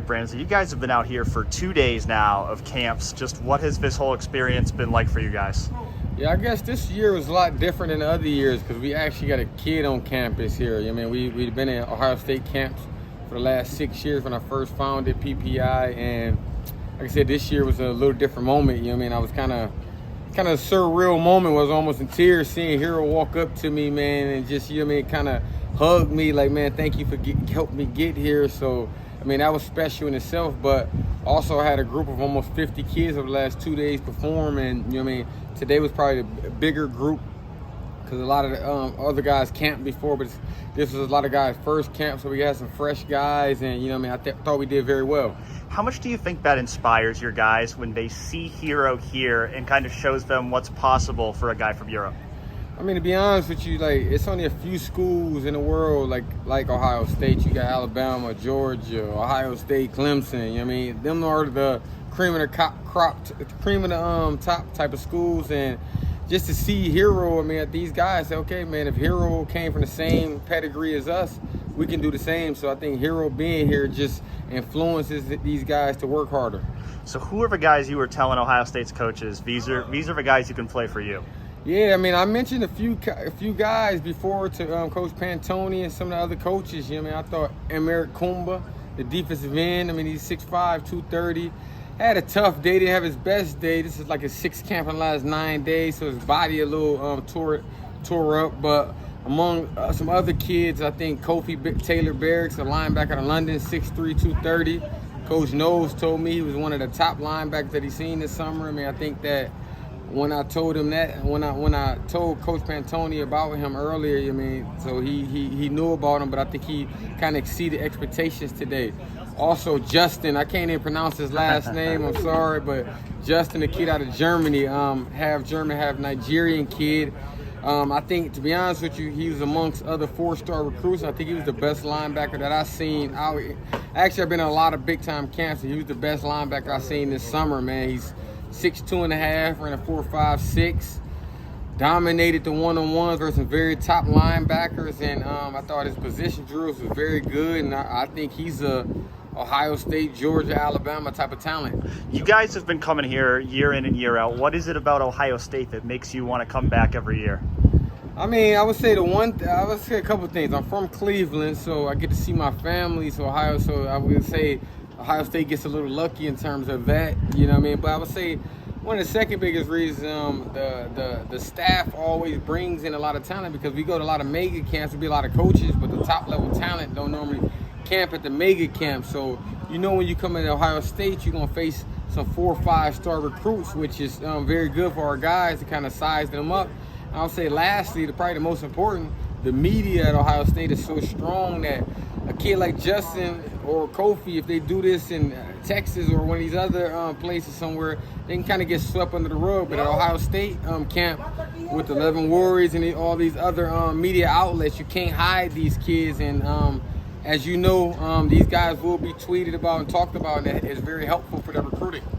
Brandon, so you guys have been out here for 2 days now of camps. Just what has this whole experience been like for you guys? Yeah, I guess this year was a lot different than the other years because we actually got a kid on campus here. I mean, we've been in Ohio State camps for the last 6 years when I first founded PPI, and like I said, this year was a little different moment. You know what I mean? I was kind of a surreal moment. Was almost in tears seeing Hero walk up to me, man, and just, you know what I mean, kind of hug me like, man, thank you for helping me get here. So I mean, that was special in itself, but also I had a group of almost 50 kids over the last 2 days perform, and you know what I mean, today was probably a bigger group because a lot of the other guys camped before, but this was a lot of guys first camp, so we had some fresh guys, and you know what I mean, thought we did very well. How much do you think that inspires your guys when they see Hero here and kind of shows them what's possible for a guy from Europe? I mean, to be honest with you, like, it's only a few schools in the world like Ohio State. You got Alabama, Georgia, Ohio State, Clemson. You know what I mean? Them are the cream of the top type of schools. And just to see Hero, I mean, these guys say, okay, man, if Hero came from the same pedigree as us, we can do the same. So I think Hero being here just influences these guys to work harder. So who are the guys you were telling Ohio State's coaches, these are the guys who can play for you? Yeah, I mean, I mentioned a few guys before to Coach Pantoni and some of the other coaches. You know what I mean? I thought Emerick Kumba, the defensive end, I mean, he's 6'5", 230. Had a tough day. Didn't have his best day. This is like his sixth camp in the last 9 days, so his body a little tore up. But among some other kids, I think Kofi Taylor Barracks, a linebacker out of London, 6'3", 230. Coach Knowles told me he was one of the top linebackers that he's seen this summer. I mean, I think that when I told him that, when I told Coach Pantoni about him earlier, I mean, so he knew about him, but I think he kind of exceeded expectations today. Also, Justin, I can't even pronounce his last name, I'm sorry, but Justin, a kid out of Germany, half German, half Nigerian kid. I think, to be honest with you, he was amongst other 4-star recruits. I think he was the best linebacker that I've seen. Actually, I've been in a lot of big-time camps, and he was the best linebacker I've seen this summer, man. He's 6'2.5", ran a 4.56, dominated the one-on-ones versus very top linebackers, and I thought his position drills was very good, and I think he's a Ohio State, Georgia, Alabama type of talent. You guys have been coming here year in and year out. What is it about Ohio State that makes you want to come back every year? I mean, I would say a couple of things. I'm from Cleveland, so I get to see my family. So I would say Ohio State gets a little lucky in terms of that, you know what I mean? But I would say one of the second biggest reasons, the staff always brings in a lot of talent because we go to a lot of mega camps, there'll be a lot of coaches, but the top level talent don't normally camp at the mega camp. So you know when you come into Ohio State, you're going to face some 4 or 5-star recruits, which is very good for our guys to kind of size them up. And I'll say lastly, probably the most important, the media at Ohio State is so strong that a kid like Justin or Kofi, if they do this in Texas or one of these other places somewhere, they can kind of get swept under the rug. But at Ohio State camp with the 11 Warriors and all these other media outlets, you can't hide these kids. And as you know, these guys will be tweeted about and talked about, and that is very helpful for their recruiting.